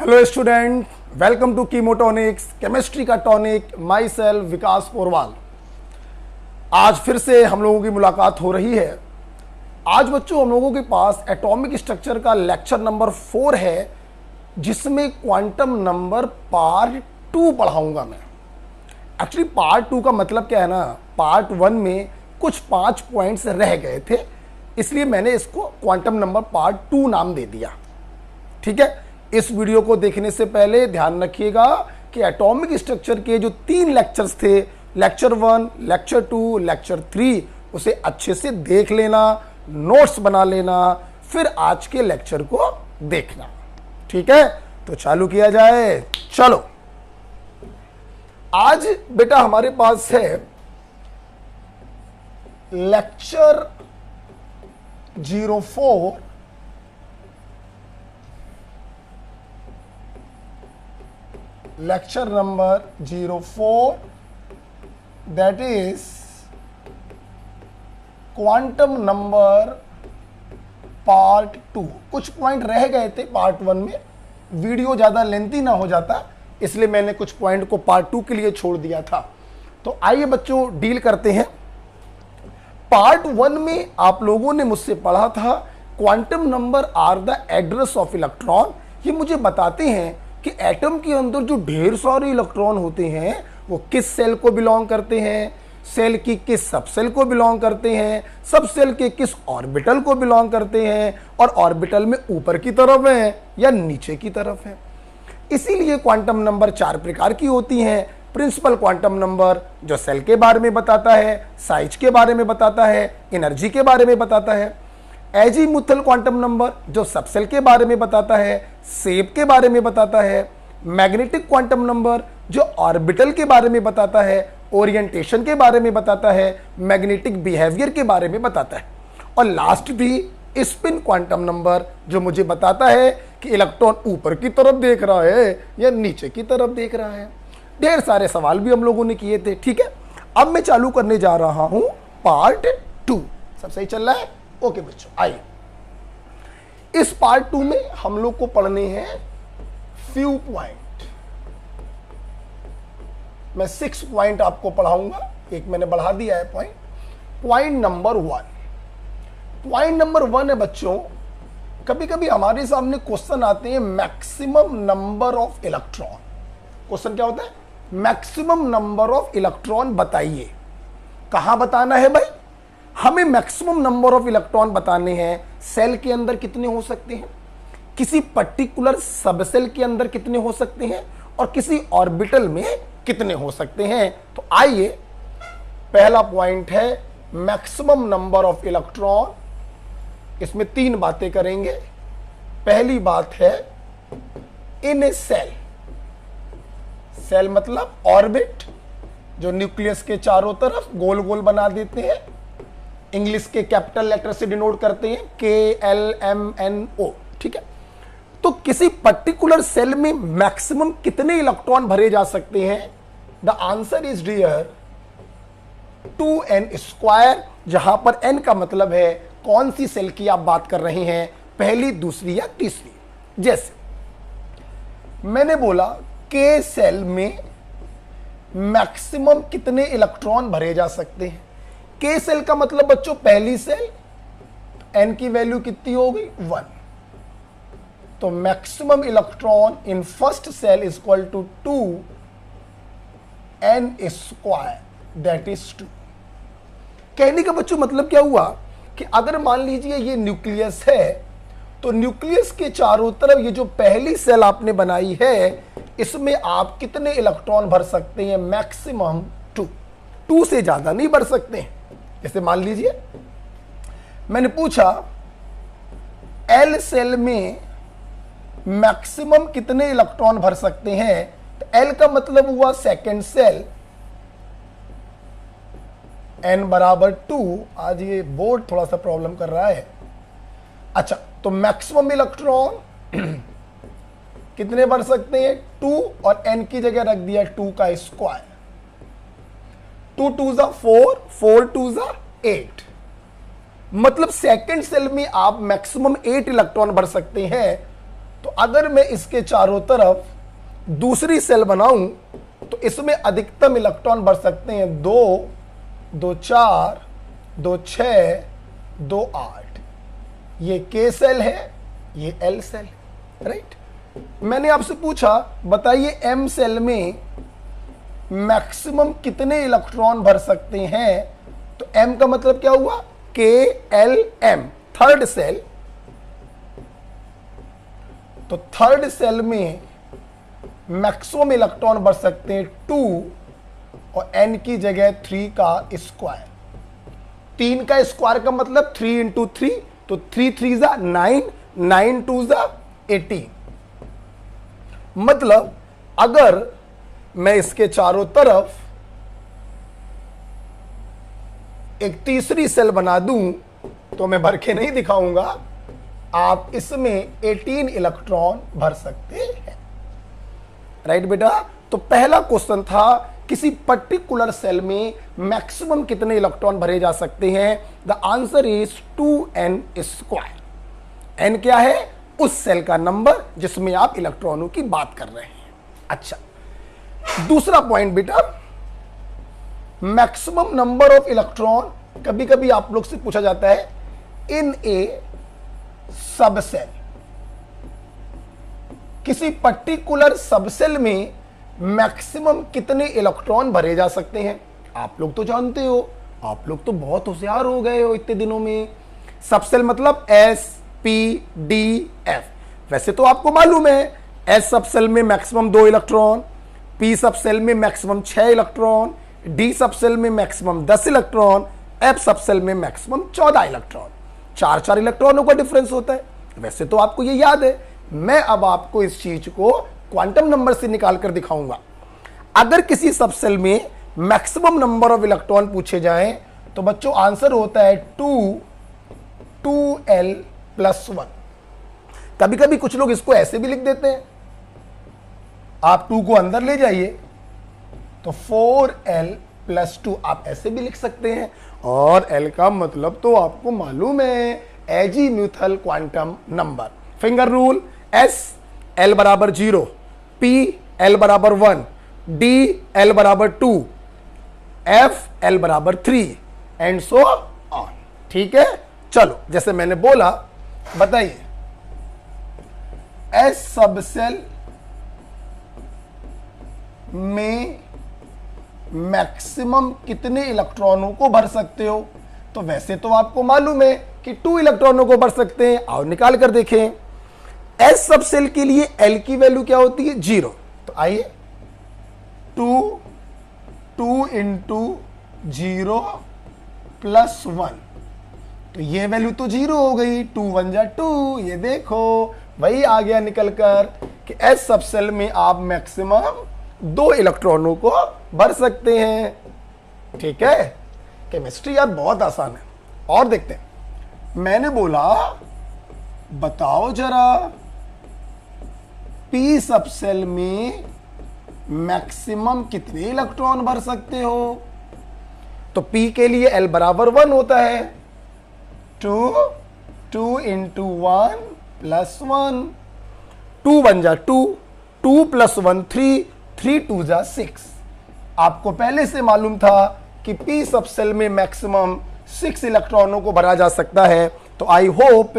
Hello student, welcome to Chemotonics chemistry का tonic. Myself Vikas Porwal. आज फिर से हम लोगों की मुलाकात हो रही है। आज बच्चों हम लोगों के पास एटॉमिक स्ट्रक्चर का लेक्चर नंबर 4 है, जिसमें क्वांटम नंबर पार्ट 2 पढ़ाऊंगा मैं। एक्चुअली पार्ट 2 का मतलब क्या है ना, पार्ट 1 में कुछ 5 पॉइंट्स रह गए थे, इसलिए मैंने इसको क्वांटम नंबर पार्ट 2 नाम दे दिया। ठीक है, इस वीडियो को देखने से पहले ध्यान रखिएगा कि एटॉमिक स्ट्रक्चर के जो 3 लेक्चर्स थे, लेक्चर 1, लेक्चर 2, लेक्चर 3, उसे अच्छे से देख लेना, नोट्स बना लेना, फिर आज के लेक्चर को देखना। ठीक है, तो चालू किया जाए। चलो, आज बेटा हमारे पास है lecture 04 lecture number 04, that is quantum number part 2। कुछ पॉइंट रह गए थे पार्ट 1 में, वीडियो ज़्यादा लेंथी ना हो जाता, इसलिए मैंने कुछ पॉइंट को पार्ट 2 के लिए छोड़ दिया था। तो आइए बच्चों डील करते हैं। पार्ट 1 में आप लोगों ने मुझसे पढ़ा था quantum number are the address of electron. ये मुझे बताते हैं कि एटम के अंदर जो ढेर सारे इलेक्ट्रॉन होते हैं वो किस सेल को बिलोंग करते हैं, सेल की किस सब सेल को बिलोंग करते हैं, सब सेल के किस ऑर्बिटल को बिलोंग करते हैं, और ऑर्बिटल में ऊपर की तरफ है या नीचे की तरफ है। इसीलिए क्वांटम नंबर 4 प्रकार की होती हैं। प्रिंसिपल क्वांटम नंबर जो सेल के बारे में बताता है, साइज के बारे में बताता है, एनर्जी के बारे में बताता है। एजीमुथल क्वांटम नंबर जो सबसेल के बारे में बताता है, शेप के बारे में बताता है। मैग्नेटिक क्वांटम नंबर जो ऑर्बिटल के बारे में बताता है, ओरिएंटेशन के बारे में बताता है, मैग्नेटिक बिहेवियर के बारे में बताता है। और लास्ट भी स्पिन क्वांटम नंबर जो मुझे बताता है कि इलेक्ट्रॉन ऊपर की तरफ देख रहा है या नीचे की तरफ देख रहा है। ढेर सारे सवाल भी हम लोगों ने किए थे। ठीक है, अब मैं चालू करने जा रहा हूं पार्ट 2। सब सही चल रहा है? ओके बच्चों, आइए। इस पार्ट 2 में हम लोग को पढ़ने हैं फ्यू पॉइंट। मैं 6 पॉइंट आपको पढ़ाऊंगा, एक मैंने बढ़ा दिया है point. Point number 1, point number 1 है बच्चों, कभी कभी हमारे सामने क्वेश्चन आते हैं maximum number of electron. Question क्या होता है? मैक्सिमम नंबर ऑफ इलेक्ट्रॉन बताइए। कहां बताना है भाई? हमें मैक्सिमम नंबर ऑफ इलेक्ट्रॉन बताने हैं। सेल के अंदर कितने हो सकते हैं, किसी पर्टिकुलर सबसेल के अंदर कितने हो सकते हैं, और किसी ऑर्बिटल में कितने हो सकते हैं। तो आइए, पहला पॉइंट है मैक्सिमम नंबर ऑफ इलेक्ट्रॉन। इसमें 3 बातें करेंगे। पहली बात है इन ए सेल। सेल मतलब ऑर्बिट, जो न्यूक्लियस के चारों तरफ गोल गोल बना देते हैं। इंग्लिश के कैपिटल लेटर से डिनोट करते हैं KLMNO। ठीक है, तो किसी पर्टिकुलर सेल में मैक्सिमम कितने इलेक्ट्रॉन भरे जा सकते हैं? The answer is dear 2n², जहां पर n का मतलब है कौन सी सेल की आप बात कर रहे हैं, पहली, दूसरी या तीसरी। जैसे मैंने बोला K सेल में मैक्सिमम कितने इलेक्ट्रॉन भरे जा सकते हैं। K सेल का मतलब बच्चों पहली सेल, n की वैल्यू कितनी हो गई? 1। तो maximum electron in first shell is equal to 2n², that is 2। कहने का बच्चों मतलब क्या हुआ कि अगर मान लीजिए ये न्यूक्लियस है, तो न्यूक्लियस के चारों तरफ ये जो पहली सेल आपने बनाई है, इसमें आप कितने इलेक्ट्रॉन भर सकते हैं? मैक्सिमम 2 से ज्यादा नहीं भर सकते हैं। जैसे मान लीजिए मैंने पूछा L सेल में मैक्सिमम कितने इलेक्ट्रॉन भर सकते हैं, तो L का मतलब हुआ सेकेंड सेल, n बराबर 2। आज ये बोर्ड थोड़ा सा प्रॉब्लम कर रहा है। अच्छा, तो मैक्सिमम इलेक्ट्रॉन कितने भर सकते हैं? 2, और n की जगह रख दिया 2 का स्क्वायर। 2 2 जा 4, 4 2 जा 8। मतलब सेकंड सेल में आप मैक्सिमम 8 इलेक्ट्रॉन भर सकते हैं। तो अगर मैं इसके चारों तरफ दूसरी सेल बनाऊं तो इसमें अधिकतम इलेक्ट्रॉन भर सकते हैं 2, 2 4, 2 6, 2 8। ये K सेल है, ये L सेल, राइट। मैंने आपसे पूछा बताइए M सेल में मैक्सिमम कितने इलेक्ट्रॉन भर सकते हैं, तो M का मतलब क्या हुआ, KLM, थर्ड सेल। तो थर्ड सेल में मैक्सिमम इलेक्ट्रॉन भर सकते हैं 2 और N की जगह 3 का स्क्वायर। 3 का स्क्वायर का मतलब 3 इंटू 3, तो 3 3 जा 9, 9 2 जा 18। मतलब अगर मैं इसके चारों तरफ एक तीसरी सेल बना दूं तो मैं भर के नहीं दिखाऊंगा, आप इसमें 18 इलेक्ट्रॉन भर सकते हैं, राइट बेटा। तो पहला क्वेश्चन था किसी पर्टिकुलर सेल में मैक्सिमम कितने इलेक्ट्रॉन भरे जा सकते हैं। The answer is 2n square. n क्या है, उस सेल का नंबर जिसमें आप इलेक्ट्रॉनों की बात कर रहे हैं। अच्छा, दूसरा पॉइंट बेटा, मैक्सिमम नंबर ऑफ इलेक्ट्रॉन कभी कभी आप लोग से पूछा जाता है इन ए सबसेल। किसी पर्टिकुलर सबसेल में मैक्सिमम कितने इलेक्ट्रॉन भरे जा सकते हैं। आप लोग तो जानते हो, आप लोग तो बहुत होशियार हो गए हो इतने दिनों में। सबसेल मतलब S P D F। वैसे तो आपको मालूम है S सबसेल में मैक्सिमम 2 इलेक्ट्रॉन, P सबसेल में मैक्सिमम 6 इलेक्ट्रॉन, D सबसेल में मैक्सिमम 10 इलेक्ट्रॉन, F सबसेल में मैक्सिमम 14 इलेक्ट्रॉन। 4 इलेक्ट्रॉनों का डिफरेंस होता है। वैसे तो आपको ये याद है, मैं अब आपको इस चीज को क्वांटम नंबर से निकाल कर दिखाऊंगा। अगर किसी सबसेल में मैक्सिमम नंबर ऑफ इलेक्ट्रॉन पूछे जाएं तो बच्चों आंसर होता है 2l+1। कभी कभी कुछ लोग इसको ऐसे भी लिख देते हैं, आप 2 को अंदर ले जाइए तो 4l+2 आप ऐसे भी लिख सकते हैं। और l का मतलब तो आपको मालूम है, azimuthal quantum number. Finger rule, S l बराबर 0, P l बराबर 1, D l बराबर 2, F l बराबर 3 एंड सो ऑन। ठीक है, चलो जैसे मैंने बोला, बताइए S सबसेल में मैक्सिमम कितने इलेक्ट्रॉनों को भर सकते हो। तो वैसे तो आपको मालूम है कि 2 इलेक्ट्रॉनों को भर सकते हैं, और निकाल कर देखें। S सबसेल के लिए L की वैल्यू क्या होती है, 0। तो आइए 2 इंटू 0 प्लस 1, तो ये वैल्यू तो 0 हो गई। 2 1 जा 2, ये देखो वही आ गया निकल कर कि S सबसेल में आप मैक्सिमम 2 इलेक्ट्रॉनों को भर सकते हैं। ठीक है, केमिस्ट्री यार बहुत आसान है। और देखते हैं, मैंने बोला बताओ जरा P सबसेल में मैक्सिमम कितने इलेक्ट्रॉन भर सकते हो। तो P के लिए L बराबर 1 होता है, 2 इंटू 1 प्लस 1, 2 1 जा 2, 2 प्लस 1 3, 3 2 जा 6। आपको पहले से मालूम था कि P सबसेल में मैक्सिमम 6 इलेक्ट्रॉनों को भरा जा सकता है। तो आई होप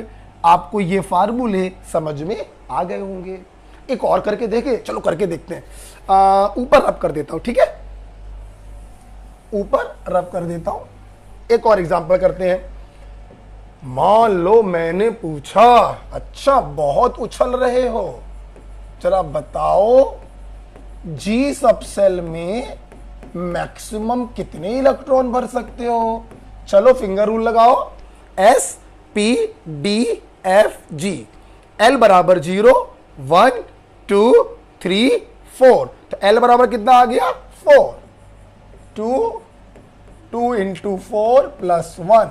आपको ये फार्मूले समझ में आ गए होंगे। एक और करके देखे, चलो करके देखते हैं। ऊपर रब कर देता हूं, ठीक है, ऊपर रब कर देता हूं। एक और एग्जांपल करते हैं। मान लो मैंने पूछा, अच्छा बहुत उछल रहे हो, जरा बताओ G सबसेल में मैक्सिमम कितने इलेक्ट्रॉन भर सकते हो। चलो फिंगर रूल लगाओ, S P D F G, L बराबर 0 1 2 3 4। तो L बराबर कितना आ गया, 4। 2 इंटू 4 प्लस 1,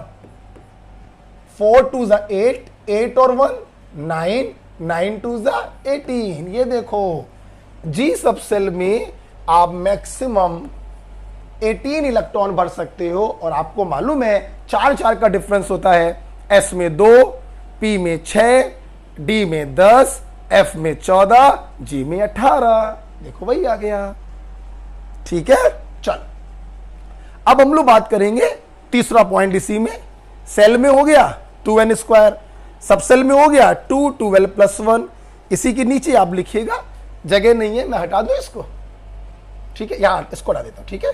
4 2 जा 8, 8 और 1 9, 9 2 जा 18। ये देखो G सबसेल में आप मैक्सिमम 18 इलेक्ट्रॉन भर सकते हो। और आपको मालूम है 4 का डिफरेंस होता है। S में 2, P में 6, D में 10, F में 14, G में 18। देखो भाई आ गया। ठीक है, चल अब हम लोग बात करेंगे तीसरा पॉइंट। इसी में सेल में हो गया 2n², सब सेल में हो गया 2, 12 + 1। इसी के नीचे आप लिखिएगा, जगह नहीं है मैं हटा दूं इसको, ठीक है, यहां इसको हटा देता हूं। ठीक है,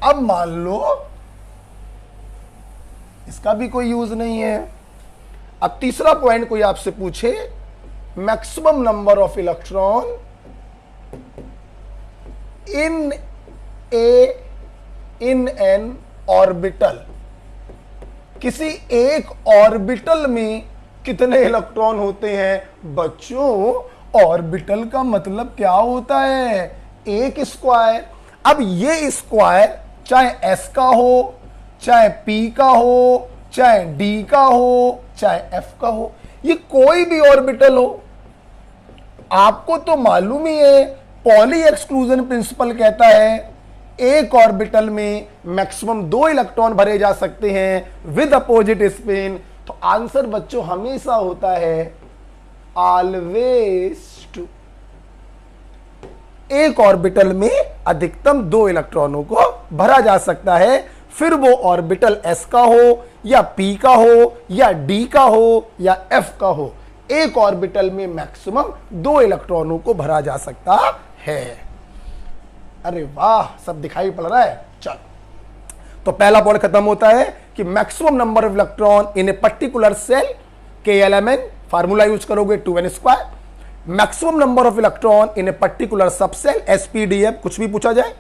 अब मान लो इसका भी कोई यूज नहीं है। अब तीसरा पॉइंट कोई आपसे पूछे maximum number of electron in an orbital, किसी एक ऑर्बिटल में कितने इलेक्ट्रॉन होते हैं। बच्चों ऑर्बिटल का मतलब क्या होता है, एक स्क्वायर। अब ये स्क्वायर चाहे s का हो, चाहे p का हो, चाहे d का हो, चाहे f का हो, ये कोई भी ऑर्बिटल हो, आपको तो मालूम ही है पॉली एक्सक्लूजन प्रिंसिपल कहता है एक ऑर्बिटल में मैक्सिमम 2 इलेक्ट्रॉन भरे जा सकते हैं विद अपोजिट स्पिन। तो आंसर बच्चों हमेशा होता है ऑलवेज टू। एक ऑर्बिटल में अधिकतम 2 इलेक्ट्रॉनों को भरा जा सकता है, फिर वो ऑर्बिटल s का हो या p का हो या d का हो या f का हो, एक ऑर्बिटल में मैक्सिमम 2 इलेक्ट्रॉनों को भरा जा सकता है। अरे वाह, सब दिखाई पड़ रहा है। चल, तो पहला पॉइंट खत्म होता है कि maximum number of electron in a particular shell, KLMN formula use करोगे 2n²। Maximum number of electron in a particular subshell, SPDF कुछ भी पूछा जाए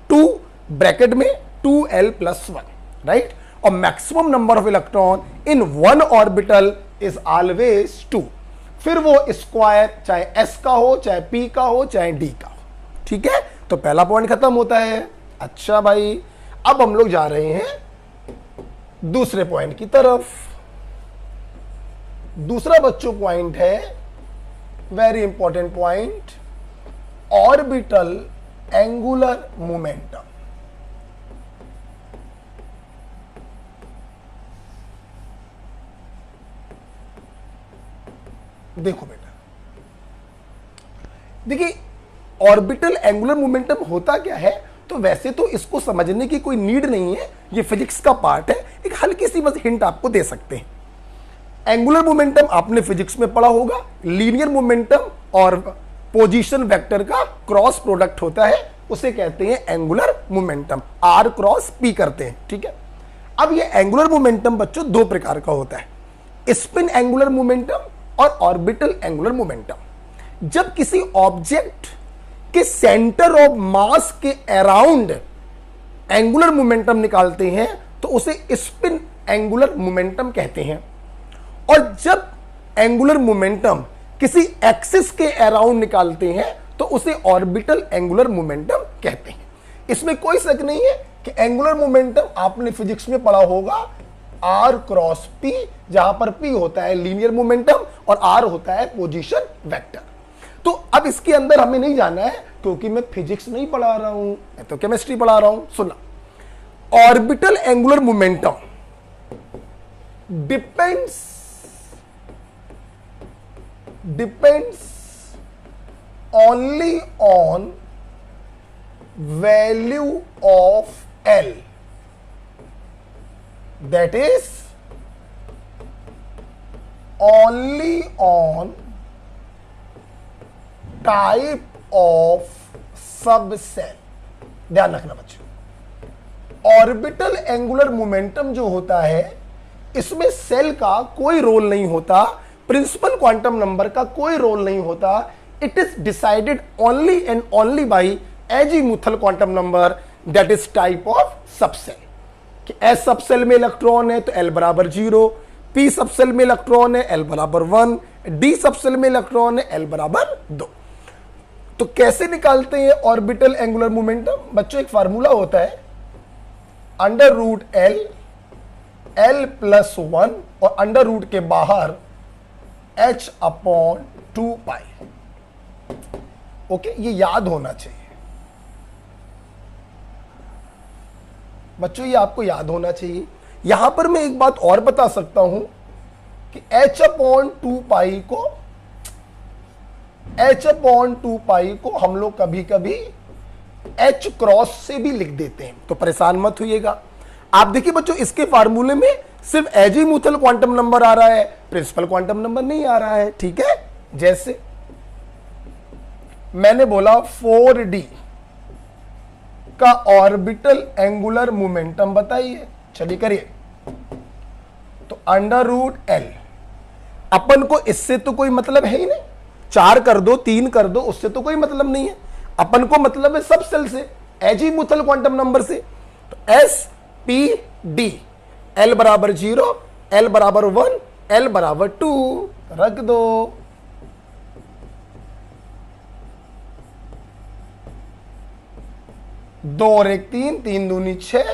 2 ब्रैकेट में 2l + 1, राइट। और maximum number of electron in one orbital is always 2। फिर वो square चाहे s का हो, चाहे p का हो, चाहे d का हो। ठीक है, तो पहला पॉइंट खत्म होता है। अच्छा भाई, अब हम लोग जा रहे हैं दूसरे पॉइंट की तरफ। दूसरा बच्चों पॉइंट है very important point, orbital angular momentum. देखो बेटा, देखिए ऑर्बिटल एंगुलर मोमेंटम होता क्या है, तो वैसे तो इसको समझने की कोई नीड नहीं है, ये फिजिक्स का पार्ट है। एक हल्की सी बस हिंट आपको दे सकते हैं। एंगुलर मोमेंटम आपने फिजिक्स में पढ़ा होगा, लीनियर मोमेंटम और पोजीशन वेक्टर का क्रॉस प्रोडक्ट होता है, उसे कहते हैं angular momentum, R cross P करते हैं। ठीक है, अब ये एंगुलर मोमेंटम बच्चों 2 प्रकार का होता है, स्पिन एंगुलर मोमेंटम और ऑर्बिटल एंगुलर मोमेंटम। जब किसी ऑब्जेक्ट के सेंटर ऑफ मास के अराउंड एंगुलर मोमेंटम निकालते हैं तो उसे स्पिन एंगुलर मोमेंटम कहते हैं, और जब एंगुलर मोमेंटम किसी एक्सिस के अराउंड निकालते हैं तो उसे ऑर्बिटल एंगुलर मोमेंटम कहते हैं। इसमें कोई शक नहीं है कि एंगुलर मोमेंटम आपने फिजिक्स में पढ़ा होगा R क्रॉस P, जहां पर P होता है लीनियर मोमेंटम और R होता है पोजीशन वेक्टर। तो अब इसके अंदर हमें नहीं जाना है क्योंकि मैं फिजिक्स नहीं पढ़ा रहा हूं, मैं तो केमिस्ट्री पढ़ा रहा हूं। सुना, orbital angular momentum depends only on value of L, that is only on type of subshell. ध्यान रखना बच्चों, ऑर्बिटल एंगुलर मोमेंटम जो होता है इसमें सेल का कोई रोल नहीं होता, प्रिंसिपल क्वांटम नंबर का कोई रोल नहीं होता। It is decided only and only by azimuthal quantum number, that is type of subshell. कि एस सबसेल में इलेक्ट्रॉन है तो L बराबर 0, P सबसेल में इलेक्ट्रॉन है L बराबर 1, D सबसेल में इलेक्ट्रॉन है L बराबर 2। तो कैसे निकालते हैं ऑर्बिटल एंगुलर मोमेंटम? बच्चों एक फार्मूला होता है √L, L + 1 और अंडर रूट के बाहर h/2π। ओके, ये याद होना चाहिए बच्चों, ये आपको याद होना चाहिए। यहां पर मैं एक बात और बता सकता हूं कि h/2π को h/2 को हम लोग कभी कभी h क्रॉस से भी लिख देते हैं, तो परेशान मत होइएगा। आप देखिए बच्चों, इसके फार्मूले में सिर्फ एजीमुथल क्वांटम नंबर आ रहा है, प्रिंसिपल क्वांटम नंबर नहीं आ रहा है। ठीक है, जैसे मैंने बोला 4d का ऑर्बिटल एंगुलर मोमेंटम बताइए, चलिए करिए। तो √L, अपन को इससे तो कोई मतलब है ही नहीं, 4 कर दो 3 कर दो, उससे तो कोई मतलब नहीं है। अपन को मतलब है सब सेल से, एजीमुथल क्वांटम नंबर से। तो SPD, L बराबर 0, L बराबर 1, L बराबर 2 रख दो। दो और एक 3, 3 दूनी 6,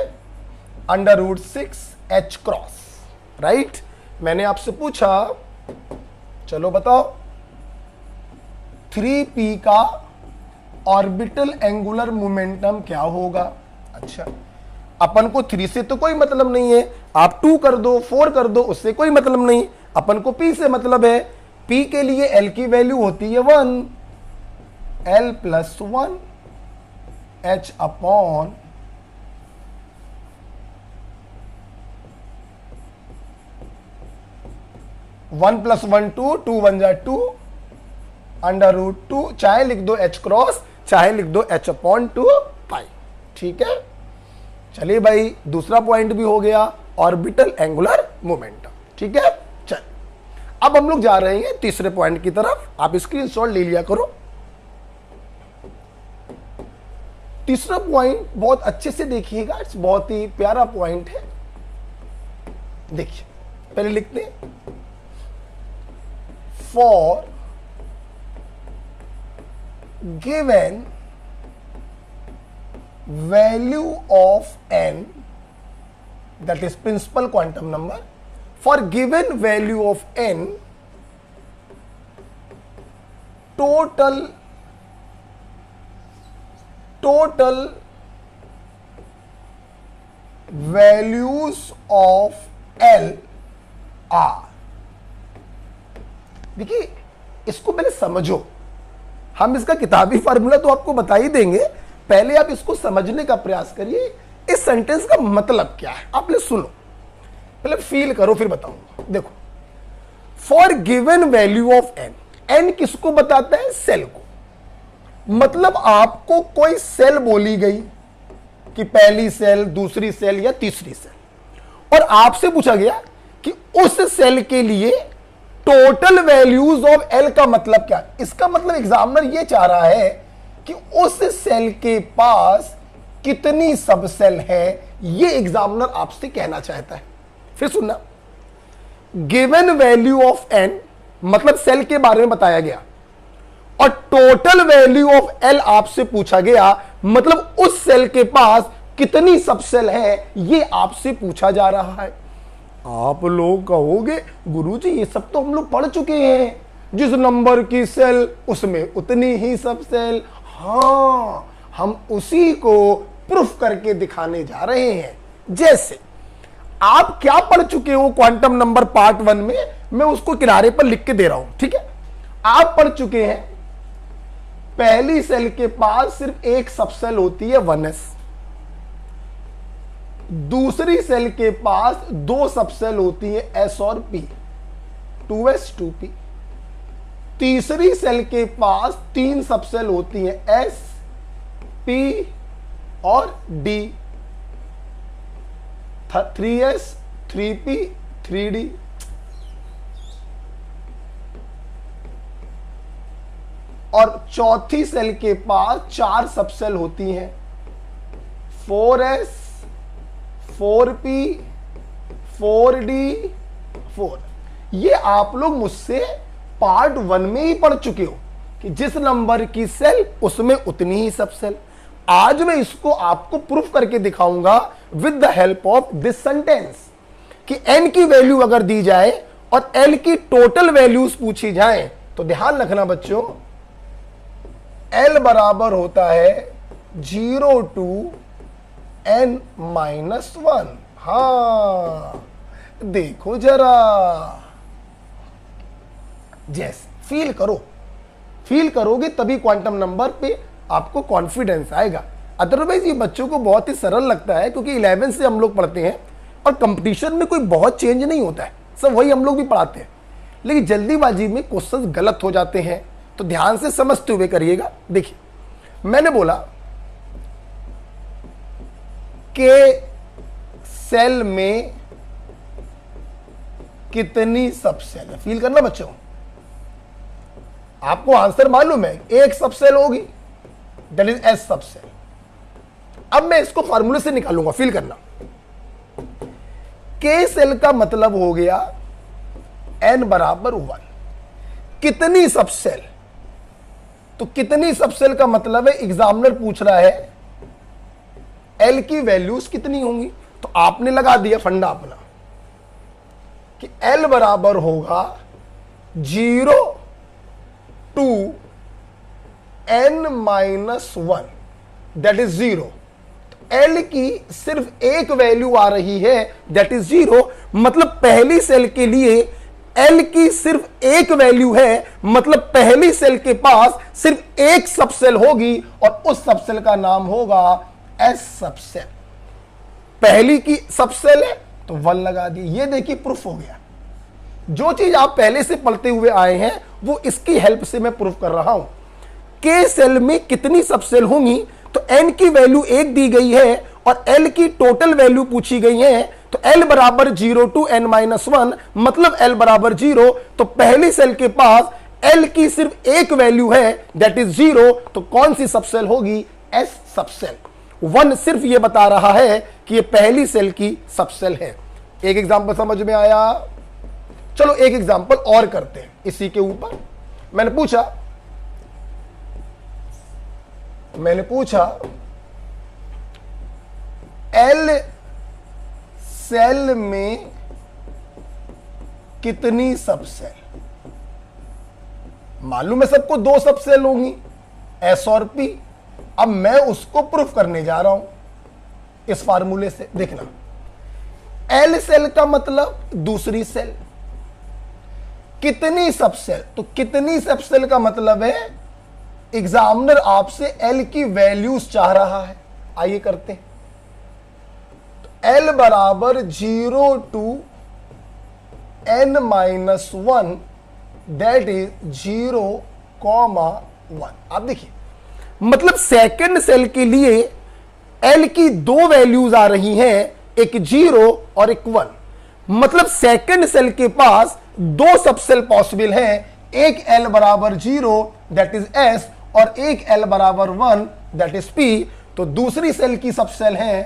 √6 H क्रॉस। राइट, मैंने आपसे पूछा, चलो बताओ 3p का ऑर्बिटल एंगुलर मोमेंटम क्या होगा। अच्छा, अपन को 3 से तो कोई मतलब नहीं है, आप 2 कर दो 4 कर दो, उससे कोई मतलब नहीं। अपन को p से मतलब है, p के लिए l की वैल्यू होती है 1, l प्लस 1 h अपॉन 1 + 1 2, 2 1 जा 2, √2, चाहे लिख दो h क्रॉस, चाहे लिख दो h/2 ठीक है। चलिए भाई, दूसरा पॉइंट भी हो गया, ऑर्बिटल एंगुलर मोमेंटम। ठीक है, चल अब हम लोग जा रहे हैं तीसरे पॉइंट की तरफ, आप स्क्रीनशॉट ले लिया करो। तीसरा पॉइंट बहुत अच्छे से देखिएगा, बहुत ही प्यारा पॉइंट है। देखिए, पहले लिखते हैं, for given value of n, that is principal quantum number, for given value of n, total values of L are, देखिए इसको पहले समझो, हम इसका किताबी फार्मूला तो आपको बता ही देंगे, पहले आप इसको समझने का प्रयास करिए। इस सेंटेंस का मतलब क्या है, आपने सुनो, पहले फील करो फिर बताऊंगा। देखो, for given value of n, n किसको बताता है, सेल को। मतलब आपको कोई सेल बोली गई कि पहली सेल, दूसरी सेल या तीसरी सेल, और आपसे पूछा गया कि उस सेल के लिए टोटल वैल्यूज ऑफ L का मतलब क्या। इसका मतलब एग्जामिनर ये चाह रहा है कि उस सेल के पास कितनी सब सेल है, ये एग्जामिनर आपसे कहना चाहता है। फिर सुनना, गिवन वैल्यू ऑफ n मतलब सेल के बारे में बताया गया, और टोटल वैल्यू ऑफ L आपसे पूछा गया, मतलब उस सेल के पास कितनी सब सेल है, ये आपसे पूछा जा रहा है। आप लोग कहोगे गुरुजी ये सब तो हम लोग पढ़ चुके हैं, जिस नंबर की सेल उसमें उतनी ही सब सेल। हाँ, हम उसी को प्रूफ करके दिखाने जा रहे हैं। जैसे आप क्या पढ़ चुके हो क्वांटम नंबर पार्ट 1 में, मैं उसको किनारे पर लिख के दे रहा हूं। ठीक है, आप पढ़ चुके हैं पहली सेल के पास सिर्फ एक सब सेल होती है 1s, दूसरी सेल के पास 2 सब सेल होती है s और p, 2s 2p, तीसरी सेल के पास 3 सब सेल होती है s, p और d, 3s 3p 3d, और चौथी सेल के पास 4 सब सेल होती हैं 4s 4p 4d 4। ये आप लोग मुझसे पार्ट 1 में ही पढ़ चुके हो कि जिस नंबर की सेल उसमें उतनी ही सब सेल। आज मैं इसको आपको प्रूफ करके दिखाऊंगा with the help of this sentence कि n की वैल्यू अगर दी जाए और L की टोटल वैल्यूज पूछी जाए तो ध्यान रखना बच्चों, L बराबर होता है 0 to n-1। हाँ, देखो जरा, जैसे फील करो, फील करोगे तभी क्वांटम नंबर पे आपको कॉन्फिडेंस आएगा। अदरवाइज ये बच्चों को बहुत ही सरल लगता है, क्योंकि 11 से हम लोग पढ़ते हैं और कंपटीशन में कोई बहुत चेंज नहीं होता है, सब वही हम लोग भी पढ़ाते हैं। लेकिन जल्दीबाजी में क्वेश्चंस गलत हो जाते हैं, तो ध्यान से समझते हुए करिएगा। देखिए, मैंने बोला कि सेल में कितनी सब सेल है। फील करना बच्चों, आपको आंसर मालूम है, एक सब सेल होगी, दैट इज एस सब सेल। अब मैं इसको फार्मूले से निकालूंगा, फील करना। के सेल का मतलब हो गया n बराबर 1। कितनी सब सेल, तो कितनी सब सेल का मतलब है एग्जामिनर पूछ रहा है L की वैल्यूज कितनी होंगी, तो आपने लगा दिया फंडा अपना कि L बराबर होगा 0 to n-1, that is 0। L की सिर्फ एक वैल्यू आ रही है, दैट इज 0। मतलब पहली सेल के लिए L की सिर्फ एक वैल्यू है, मतलब पहली सेल के पास सिर्फ एक सबसेल होगी और उस सबसेल का नाम होगा S सबसेल। पहली की सबसेल है तो 1 लगा दी। ये देखिए प्रूफ हो गया। जो चीज आप पहले से पढ़ते हुए आए हैं वो इसकी हेल्प से मैं प्रूफ कर रहा हूं। के सेल में कितनी सबसेल होंगी, तो n की वैल्यू 1 दी गई है और L की टोटल वैल्यू पूछी गई है, तो L बराबर 0 to n-1, मतलब L बराबर 0। तो पहली सेल के पास L की सिर्फ एक वैल्यू है, दैट इज 0। तो कौन सी सबसेल होगी, S सबसेल। 1 सिर्फ ये बता रहा है कि ये पहली सेल की सबसेल है। एक एग्जांपल समझ में आया? चलो एक एग्जांपल और करते हैं इसी के ऊपर। मैंने पूछा L सेल में कितनी सबसेल। मालूम है सबको 2 सबसेल होंगी, S और P। अब मैं उसको प्रूफ करने जा रहा हूं इस फार्मूले से। देखना, L सेल का मतलब दूसरी सेल, कितनी सबसेल, तो कितनी सबसेल का मतलब है एग्जामिनर आपसे L की वैल्यूज चाह रहा है। आइए करते हैं। तो L बराबर 0 to n-1, दैट इज 0,1। आप देखिए, मतलब सेकंड सेल के लिए L की 2 वैल्यूज आ रही हैं, एक 0 और एक 1। मतलब सेकंड सेल के पास 2 सबसेल पॉसिबल हैं, एक L बराबर 0 दैट इज S और एक L बराबर 1 दैट इज P। तो दूसरी सेल की सबसेल है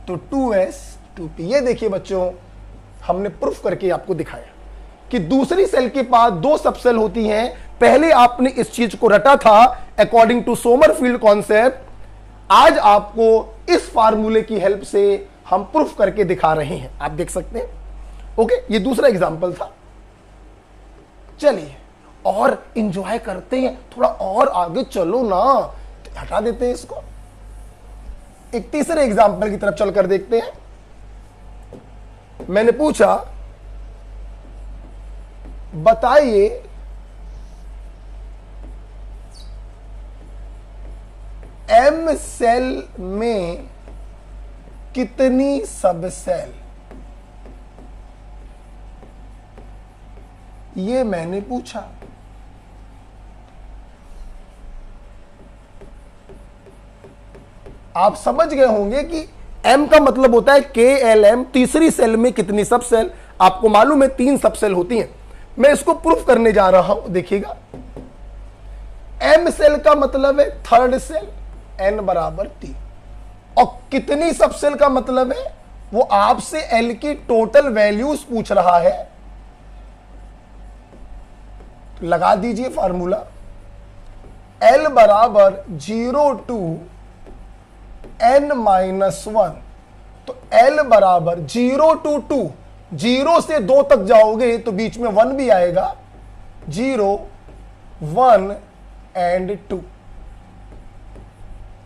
तो 2S 2P। ये देखिए बच्चों, हमने प्रूफ करके आपको दिखाया कि दूसरी सेल के पास 2 सबसेल होती हैं। पहले आपने इस चीज को रटा था अकॉर्डिंग टू सोमरफील्ड कॉन्सेप्ट। आज आपको इस फार्मूले की हेल्प से हम प्रूफ करके दिखा रहे हैं। आप देख सकते हैं। ओके, ये दूसरा एग्जांपल था। चलिए और इंजॉय करते हैं, थोड़ा और आगे चलो ना, हटा देते हैं इसको। एक तीसरे एग्जांपल की तरफ चलकर देखते हैं। मैंने पूछा, बताइए M सेल में कितनी सबसेल। ये मैंने पूछा। आप समझ गए होंगे कि M का मतलब होता है KLM, तीसरी सेल में कितनी सबसेल। आपको मालूम है 3 सबसेल होती हैं। मैं इसको प्रूफ करने जा रहा हूं, देखिएगा। M सेल का मतलब है थर्ड सेल, N बराबर 3। और कितनी सबसेल का मतलब है, वो आपसे L की टोटल वैल्यूज पूछ रहा है। लगा दीजिए फार्मूला, L बराबर 0 to n-1। तो L बराबर 0 to 2, 0 से 2 तक जाओगे तो बीच में 1 भी आएगा, 0, 1 एंड 2।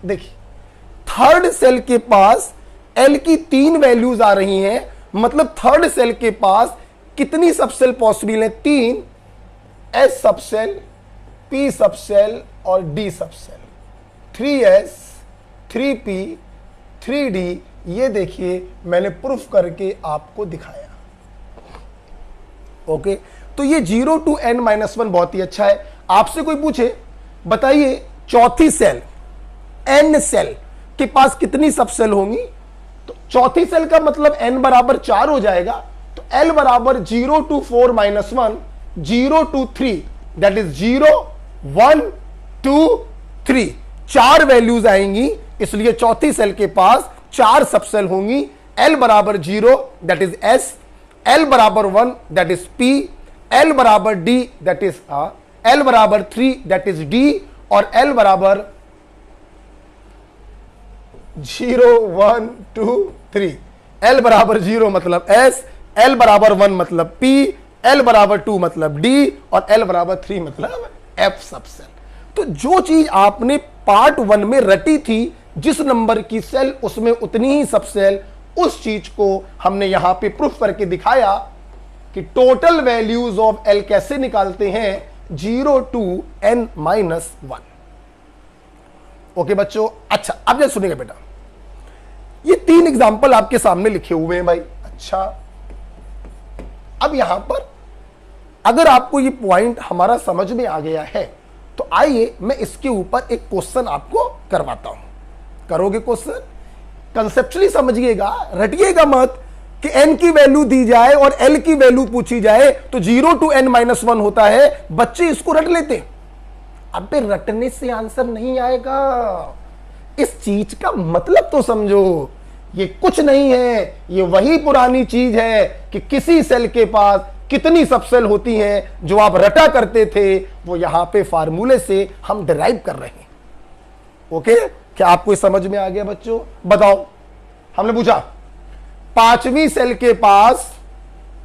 देखिए, थर्ड सेल के पास L की 3 वैल्यूज आ रही हैं, मतलब थर्ड सेल के पास कितनी सबसेल पॉसिबल है, 3 S सबसेल P सब सेल और D सब सेल, 3S 3P 3D, ये देखिए मैंने प्रूफ करके आपको दिखाया। ओके, तो ये 0 to n-1 बहुत ही अच्छा है। आपसे कोई पूछे बताइए चौथी सेल n सेल के पास कितनी सब सेल होंगी, तो चौथी सेल का मतलब n बराबर 4 हो जाएगा, तो L बराबर 0 to 4 - 1 0 to 3, that is 0 1 2 3, 4 values आएंगी, इसलिए चौथी सेल के पास 4 सब सेल होंगी। L बराबर 0 दैट इज S, L बराबर 1 दैट इज P, L बराबर D दैट इज L बराबर 3 दैट इज D, और L बराबर 0 1 2 3, L बराबर 0 मतलब S, L बराबर 1 मतलब P, L बराबर 2 मतलब D, और L बराबर 3 मतलब F सब सेल। तो जो चीज आपने पार्ट 1 में रटी थी, जिस नंबर की सेल उसमें उतनी ही सब सेल, उस चीज को हमने यहां पे प्रूफ करके दिखाया कि टोटल वैल्यूज ऑफ L कैसे निकालते हैं, 0 to n-1। ओके बच्चों, अच्छा अब जरा सुनिएगा बेटा, ये 3 एग्जांपल आपके सामने लिखे हुए हैं भाई। अच्छा, अब यहां पर अगर आपको ये पॉइंट हमारा समझ में आ गया है, तो आइए मैं इसके ऊपर एक क्वेश्चन आपको करवाता हूं। करोगे क्वेश्चन? कंसेप्चुअली समझिएगा, रटिएगा मत कि n की वैल्यू दी जाए और L की वैल्यू पूछी जाए तो 0 to n-1 होता है, बच्चे इसको रट लेते। अबे रटने से आंसर नहीं आएगा, इस चीज का मतलब तो समझो। ये कुछ नहीं है, ये वही पुरानी चीज है कि किसी सेल के पास कितनी सब सेल होती हैं, जो आप रटा करते थे, वो यहां पे फार्मूले से हम डिराइव कर रहे हैं। ओके, क्या आपको समझ में आ गया बच्चों? बताओ, हमने पूछा 5वीं सेल के पास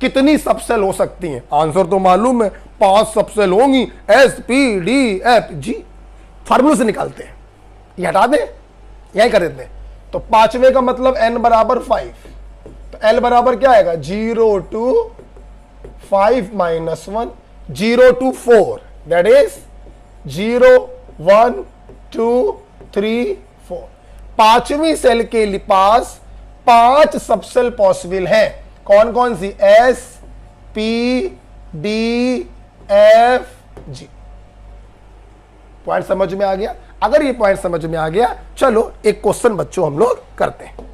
कितनी सब सेल हो सकती हैं? आंसर तो मालूम है, 5 सब सेल होंगी, S P D F G। फार्मूले से निकालते हैं, ये हटा दें, यही कर देते हैं। तो 5वें का मतलब n बराबर 5, तो L बराबर क्या आएगा, 0 to 5 - 1 0 to 4, दैट इज 0 1 2 3 4। 5वीं सेल के पास 5 सब सेल पॉसिबल है। कौन कौन सी? S P D F G। Point समझ में आ गया? अगर ये पॉइंट समझ में आ गया, चलो एक क्वेश्चन बच्चों हम लोग करते हैं।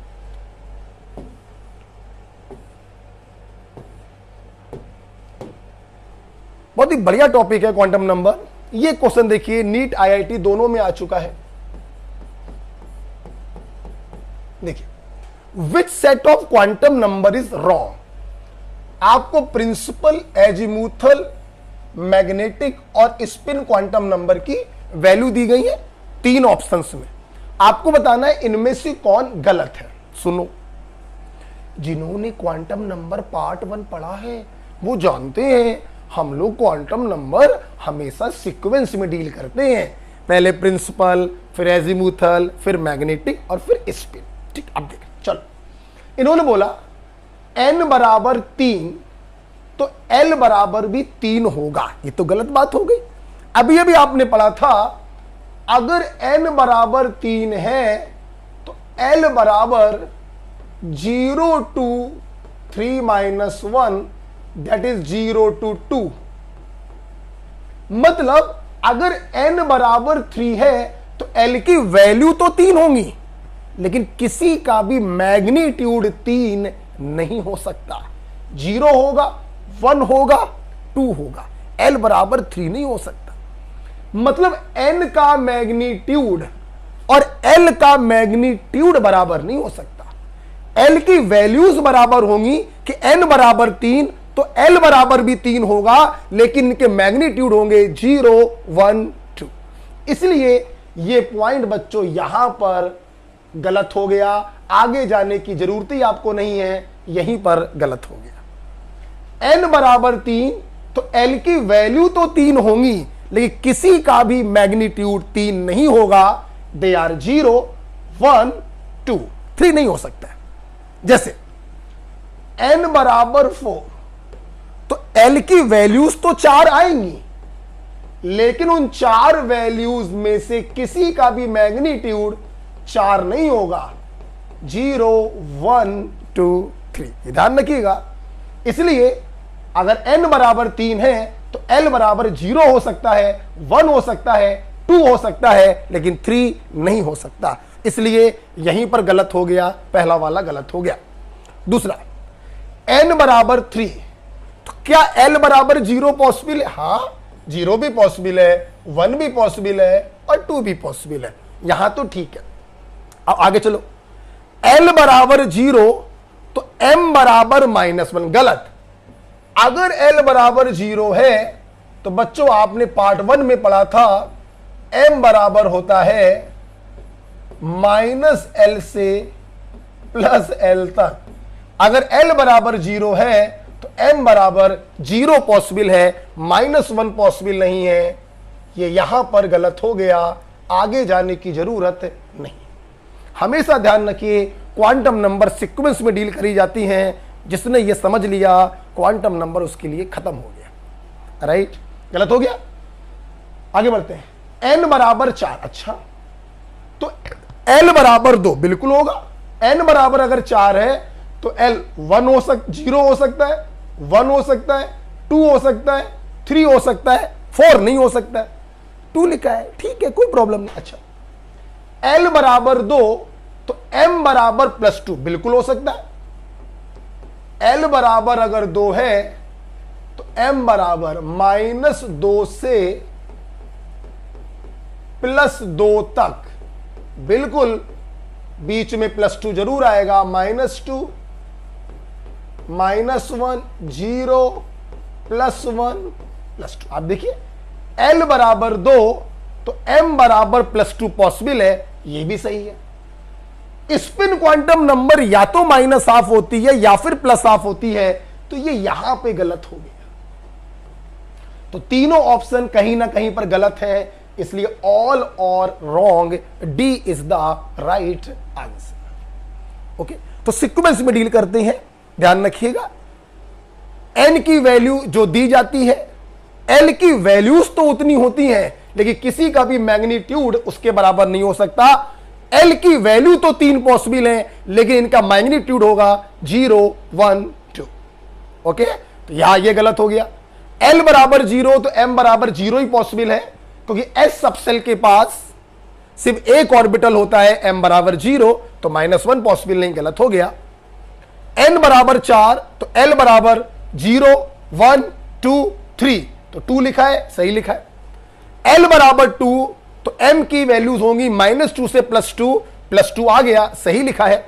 बहुत ही बढ़िया टॉपिक है क्वांटम नंबर। ये क्वेश्चन देखिए, नीट IIT दोनों में आ चुका है। देखिए, which set of quantum number is wrong. आपको प्रिंसिपल, एजीमुथल, मैग्नेटिक और स्पिन क्वांटम नंबर की वैल्यू दी गई है 3 ऑप्शंस में। आपको बताना है इनमें से कौन गलत है। सुनो, जिन्होंने क्वांटम नंबर पार्ट 1 पढ़ा है वो जानते हैं, हम लोग क्वांटम नंबर हमेशा सीक्वेंस में डील करते हैं। पहले प्रिंसिपल, फिर एजीमुथल, फिर मैग्नेटिक और फिर स्पिन। ठीक, अब देखें, चलो। इन्होंने बोला n बराबर 3 तो L बराबर भी 3 होगा। ये तो गलत बात हो गई। अभी अभी आपने पढ़ा था, अगर n बराबर 3 है तो L बराबर 0 to 3 - 1 दैट इज 0 to 2। मतलब अगर n बराबर 3 है तो L की वैल्यू तो 3 होंगी, लेकिन किसी का भी मैग्नीट्यूड 3 नहीं हो सकता। 0 होगा, 1 होगा, 2 होगा, L बराबर 3 नहीं हो सकता। मतलब n का मैग्नीट्यूड और L का मैग्नीट्यूड बराबर नहीं हो सकता। L की वैल्यूज बराबर होंगी कि n बराबर 3 तो L बराबर भी 3 होगा, लेकिन इनके मैग्नीट्यूड होंगे 0 1 2। इसलिए ये पॉइंट बच्चों यहां पर गलत हो गया। आगे जाने की जरूरत ही आपको नहीं है, यहीं पर गलत हो गया। n बराबर 3 तो L की वैल्यू तो 3 होंगी, लेकिन किसी का भी मैग्नीट्यूड 3 नहीं होगा। दे आर 0 1 2 3 नहीं हो सकता है। जैसे n बराबर 4 तो L की वैल्यूज तो 4 आएंगी, लेकिन उन 4 वैल्यूज में से किसी का भी मैग्नीट्यूड 4 नहीं होगा। 0 1 2 3, ध्यान रखिएगा। इसलिए अगर n बराबर 3 है तो l बराबर 0 हो सकता है, 1 हो सकता है, 2 हो सकता है, लेकिन 3 नहीं हो सकता। इसलिए यहीं पर गलत हो गया, पहला वाला गलत हो गया। दूसरा, n बराबर 3, तो क्या l बराबर 0 पॉसिबल है? हाँ, 0 भी पॉसिबल है, 1 भी पॉसिबल है और 2 भी पॉसिबल है। यहां तो ठीक है। अब आगे चलो, l बराबर 0 तो m बराबर -1, गलत। अगर l बराबर 0 है तो बच्चों आपने पार्ट 1 में पढ़ा था m बराबर होता है -l से +l तक। अगर l बराबर 0 है तो m बराबर 0 पॉसिबल है, -1 पॉसिबल नहीं है। ये यहां पर गलत हो गया, आगे जाने की जरूरत नहीं। हमेशा ध्यान रखिए, क्वांटम नंबर सीक्वेंस में डील करी जाती हैं। जिसने ये समझ लिया, क्वांटम नंबर उसके लिए खत्म हो गया। राइट, गलत हो गया। आगे बढ़ते हैं। n बराबर 4, अच्छा, तो l बराबर 2 बिल्कुल होगा। n बराबर अगर 4 है तो l 0 हो सकता है, 1 हो सकता है, 2 हो सकता है, 3 हो सकता है, 4 नहीं हो सकता है। 2 लिखा है, ठीक है, कोई प्रॉब्लम नहीं। अच्छा, l बराबर 2 तो m बराबर +2 बिल्कुल हो सकता है। l बराबर अगर 2 है तो m बराबर -2 से +2 तक, बिल्कुल बीच में +2 जरूर आएगा। -2 -1 0 +1 +2। आप देखिए, l बराबर 2 तो m बराबर +2 पॉसिबल है, ये भी सही है। स्पिन क्वांटम नंबर या तो -12 होती है या फिर +12 होती है, तो ये यहां पे गलत हो गया। तो तीनों ऑप्शन कहीं ना कहीं पर गलत है, इसलिए ऑल और wrong, D is the right answer. Okay, तो सीक्वेंस में डील करते हैं, ध्यान रखिएगा। n की वैल्यू जो दी जाती है, l की वैल्यूज तो उतनी होती हैं, लेकिन किसी का भी मैग्नीट्यूड उसके बराबर नहीं हो सकता। l की वैल्यू तो 3 पॉसिबल है, लेकिन इनका मैग्नीट्यूड होगा 0 1 2। ओके, तो यहां ये गलत हो गया। l बराबर 0 तो m बराबर 0 ही पॉसिबल है, क्योंकि s सबसेल के पास सिर्फ एक ऑर्बिटल होता है, m बराबर 0, तो -1 पॉसिबल नहीं, गलत हो गया। n बराबर 4 तो l बराबर 0 1 2 3, तो 2 लिखा है, सही लिखा है। l बराबर 2 तो m की वैल्यूज होंगी -2 से +2 आ गया, सही लिखा है।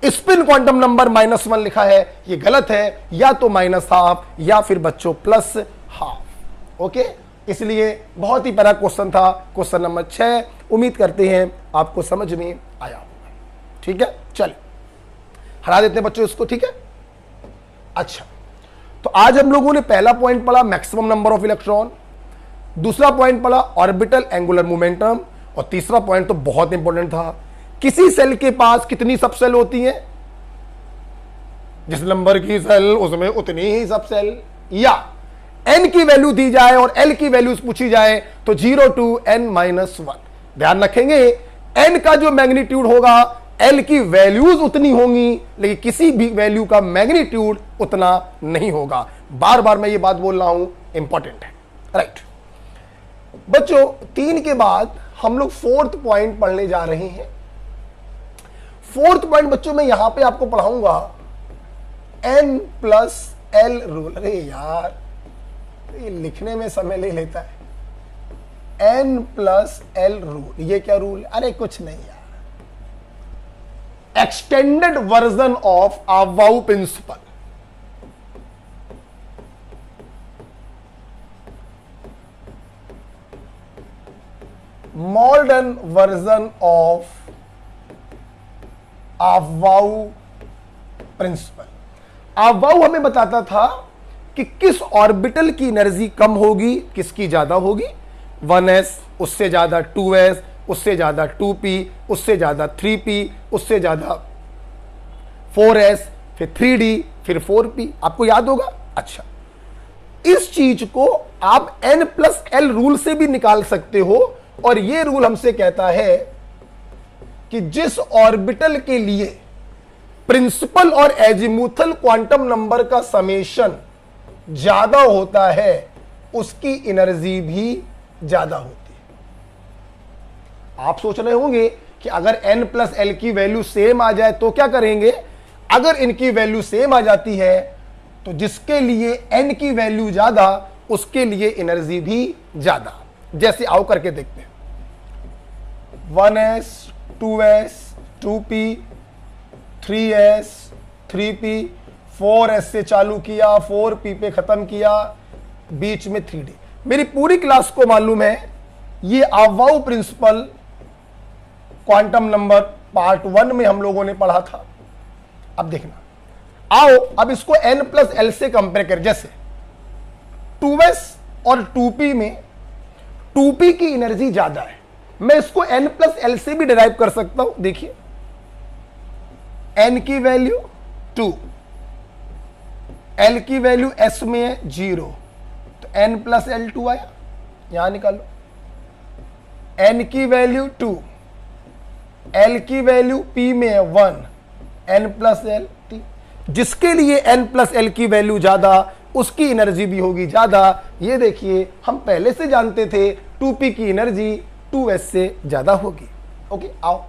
स्पिन क्वांटम नंबर -1 लिखा है, ये गलत है, या तो -12 या फिर बच्चों +12। ओके, इसलिए बहुत ही प्यारा क्वेश्चन था, क्वेश्चन नंबर 6। उम्मीद करते हैं आपको समझ में आया होगा। ठीक है, चलिए हटा देते हैं बच्चों इसको। ठीक है, अच्छा, तो आज हम लोगों ने पहला पॉइंट पढ़ा मैक्सिमम नंबर ऑफ इलेक्ट्रॉन, दूसरा पॉइंट पढ़ा ऑर्बिटल एंगुलर मोमेंटम, और तीसरा पॉइंट तो बहुत इंपॉर्टेंट था, किसी सेल के पास कितनी सब सेल होती हैं, जिस नंबर की सेल उसमें उतनी ही सब सेल, या n की वैल्यू दी जाए और l की वैल्यूज पूछी जाए तो 0 to n-1। ध्यान रखेंगे, n का जो मैग्नीट्यूड होगा l की वैल्यूज उतनी होंगी, लेकिन किसी भी वैल्यू का मैग्नीट्यूड उतना नहीं होगा। बार बार मैं ये बात बोल रहा हूं, इंपॉर्टेंट है। राइट बच्चों, 3 के बाद हम लोग 4th पॉइंट पढ़ने जा रहे हैं। 4th पॉइंट बच्चों मैं यहां पे आपको पढ़ाऊंगा n+l रूल। अरे यार, ये लिखने में समय ले लेता है। n+l रूल, ये क्या रूल है? अरे कुछ नहीं यार, extended version of Aufbau principle. Modern version of Aufbau principle. Aufbau हमें बताता था कि किस ऑर्बिटल की एनर्जी कम होगी, किसकी ज्यादा होगी। 1s, उससे ज्यादा 2s, उससे ज्यादा 2p, उससे ज्यादा 3p, उससे ज्यादा 4s, फिर 3d, फिर 4p। आपको याद होगा? अच्छा, इस चीज को आप n+l रूल से भी निकाल सकते हो, और यह रूल हमसे कहता है कि जिस ऑर्बिटल के लिए प्रिंसिपल और एजीमुथल क्वांटम नंबर का समेशन ज्यादा होता है उसकी एनर्जी भी ज्यादा होती है। आप सोच रहे होंगे कि अगर n+l की वैल्यू सेम आ जाए तो क्या करेंगे। अगर इनकी वैल्यू सेम आ जाती है तो जिसके लिए n की वैल्यू ज्यादा उसके लिए एनर्जी भी ज्यादा। जैसे आओ करके देखते हैं। 1s 2s 2p 3s 3p 4s से चालू किया, 4p पे खत्म किया, बीच में 3d। मेरी पूरी क्लास को मालूम है ये अवाउ प्रिंसिपल क्वांटम नंबर पार्ट 1 में हम लोगों ने पढ़ा था। अब देखना, आओ अब इसको n+l से कंपेयर करें। जैसे 2s और 2p में 2p की एनर्जी ज्यादा है, मैं इसको n+l से भी डिराइव कर सकता हूं। देखिए n की वैल्यू 2, l की वैल्यू s में है 0, तो n+l 2 आया, यहां निकालो। n की वैल्यू 2, l की वैल्यू p में है 1, n+l 3। जिसके लिए n+l की वैल्यू ज्यादा उसकी एनर्जी भी होगी ज्यादा। ये देखिए हम पहले से जानते थे 2p की एनर्जी 2s से ज्यादा होगी। ओके, आओ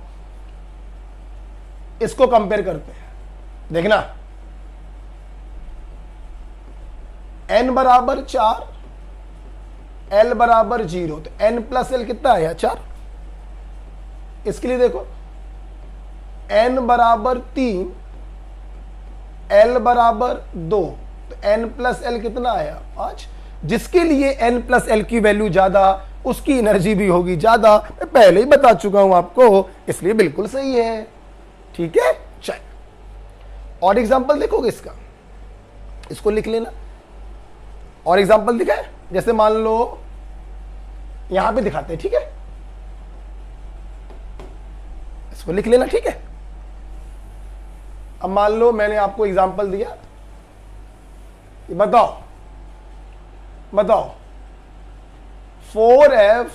इसको कंपेयर करते हैं। देखना n बराबर 4, l बराबर 0, तो n+l कितना आया 4। इसके लिए देखो n बराबर 3, l बराबर 2, तो n+l कितना आया 5। जिसके लिए n+l की वैल्यू ज्यादा उसकी एनर्जी भी होगी ज्यादा। मैं पहले ही बता चुका हूं आपको, इसलिए बिल्कुल सही है। ठीक है, चल और एग्जांपल देखोगे इसका, इसको लिख लेना। और एग्जांपल दिखा है, जैसे मान लो यहां पे दिखाते हैं, ठीक है, इसको लिख लेना। ठीक है, अब मान लो मैंने आपको एग्जांपल दिया, बताओ 4f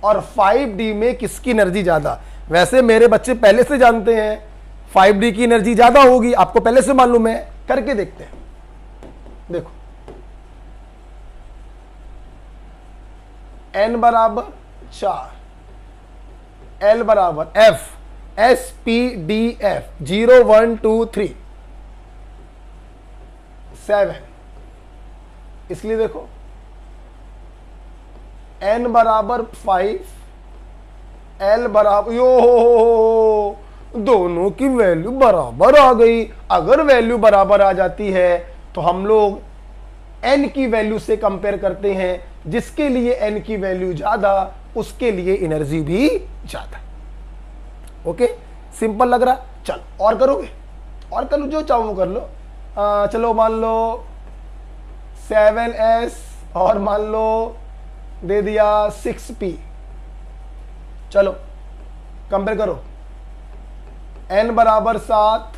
और 5d में किसकी एनर्जी ज्यादा। वैसे मेरे बच्चे पहले से जानते हैं 5d की एनर्जी ज्यादा होगी, आपको पहले से मालूम है। करके देखते हैं। देखो n बराबर 4, l बराबर f, s p d f 0 1 2 3 7। इसलिए देखो n बराबर 5, l बराबर, यो दोनों की वैल्यू बराबर आ गई। अगर वैल्यू बराबर आ जाती है तो हम लोग n की वैल्यू से कंपेयर करते हैं, जिसके लिए n की वैल्यू ज्यादा उसके लिए एनर्जी भी ज्यादा। ओके, सिंपल लग रहा। चल और करोगे, और कर लो, जो चाहो कर लो। चलो मान लो 7s और मान लो दे दिया 6p। चलो कंपेयर करो, n बराबर 7,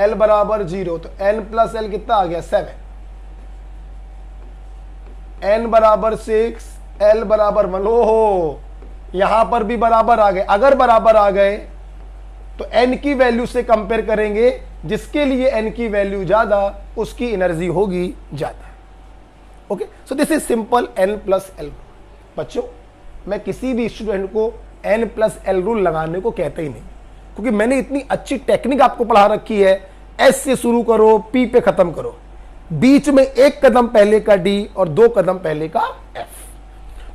l बराबर 0, तो n+l कितना आ गया 7। n बराबर 6, l बराबर 1। ओहो, यहां पर भी बराबर आ गए। अगर बराबर आ गए तो n की वैल्यू से कंपेयर करेंगे, जिसके लिए n की वैल्यू ज्यादा उसकी एनर्जी होगी ज्यादा। Okay, so this is simple n+l। बच्चों मैं किसी भी स्टूडेंट को n+l रूल लगाने को कहता ही नहीं, क्योंकि मैंने इतनी अच्छी टेक्निक आपको पढ़ा रखी है। s से शुरू करो, p पे खत्म करो, बीच में एक कदम पहले का d और 2 कदम पहले का f।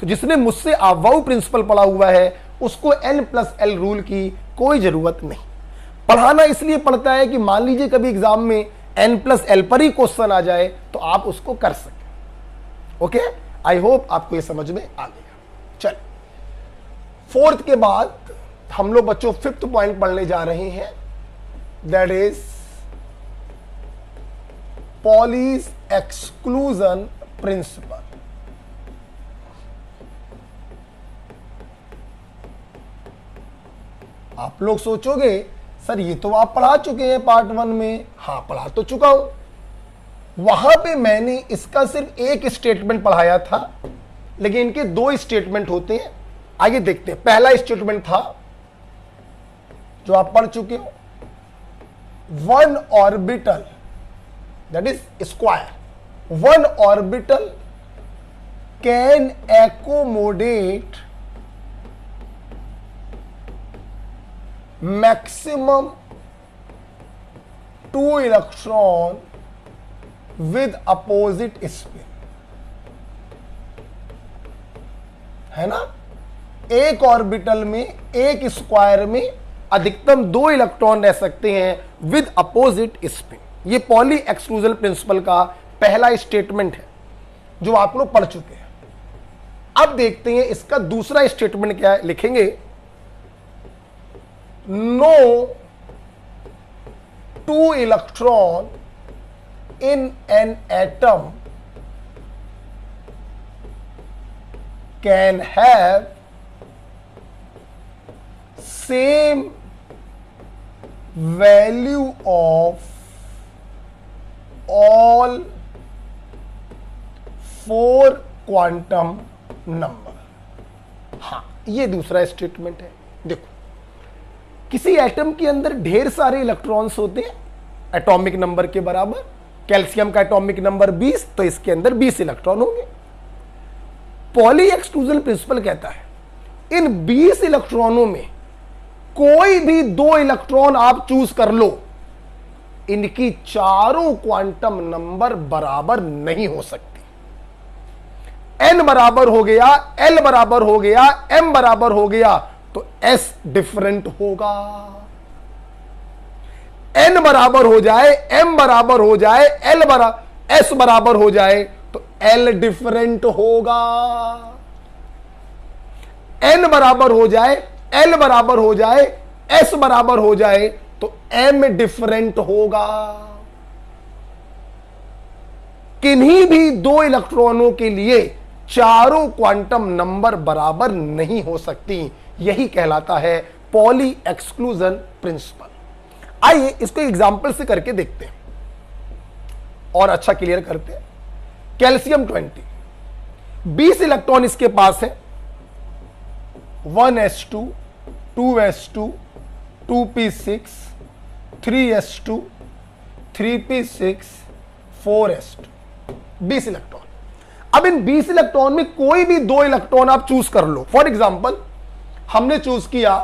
तो जिसने मुझसे अवाउ प्रिंसिपल पढ़ा हुआ है उसको n+l रूल की कोई जरूरत नहीं। पढ़ाना इसलिए पड़ता है कि मान लीजिए कभी एग्जाम में n+l पर ही क्वेश्चन आ जाए तो आप उसको कर सकें। ओके, आई होप आपको ये समझ में आ गया। चल, 4th के बाद हम लोग बच्चों 5th पॉइंट पढ़ने जा रहे हैं, that is Pauli's exclusion principle. आप लोग सोचोगे सर ये तो आप पढ़ा चुके हैं पार्ट 1 में। हाँ, पढ़ा तो चुका हूं, वहां पे मैंने इसका सिर्फ एक स्टेटमेंट पढ़ाया था, लेकिन इनके दो स्टेटमेंट होते हैं। आइए देखते हैं। पहला स्टेटमेंट था जो आप पढ़ चुके हो, one orbital that is square, one orbital can accommodate maximum 2 electron with opposite spin, है ना। एक ऑर्बिटल में, एक स्क्वायर में अधिकतम 2 इलेक्ट्रॉन रह सकते हैं विद अपोजिट स्पिन। ये पॉली एक्सक्लूजन प्रिंसिपल का पहला स्टेटमेंट है जो आप लोग पढ़ चुके हैं। अब देखते हैं इसका दूसरा स्टेटमेंट क्या है। लिखेंगे no 2 electron in an atom can have same value of all 4 quantum number. हाँ, ये दूसरा स्टेटमेंट है। देखो, किसी एटम के अंदर ढेर सारे इलेक्ट्रॉन्स होते हैं एटॉमिक नंबर के बराबर। कैल्शियम का एटॉमिक नंबर 20, तो इसके अंदर 20 इलेक्ट्रॉन होंगे। पॉली एक्सक्लूजन प्रिंसिपल कहता है इन 20 इलेक्ट्रॉनों में कोई भी 2 इलेक्ट्रॉन आप चूज कर लो, इनकी चारों क्वांटम नंबर बराबर नहीं हो सकती। n बराबर हो गया, l बराबर हो गया, m बराबर हो गया, तो s डिफरेंट होगा। n बराबर हो जाए, m बराबर हो जाए, s बराबर हो जाए, तो l डिफरेंट होगा। n बराबर हो जाए, l बराबर हो जाए, s बराबर हो जाए, तो m डिफरेंट होगा। किन्हीं भी 2 इलेक्ट्रॉनों के लिए चारों क्वांटम नंबर बराबर नहीं हो सकती। यही कहलाता है पॉली एक्सक्लूजन प्रिंसिपल। आइए इसको एग्जाम्पल से करके देखते हैं और अच्छा क्लियर करते हैं। कैल्शियम 20 इलेक्ट्रॉन इसके पास है, 1s2, 2s2, 2p6, 3s2, 3p6, 4s2, 20 electron. अब इन 20 इलेक्ट्रॉन में कोई भी 2 इलेक्ट्रॉन आप चूज कर लो। फॉर एग्जाम्पल, हमने चूज किया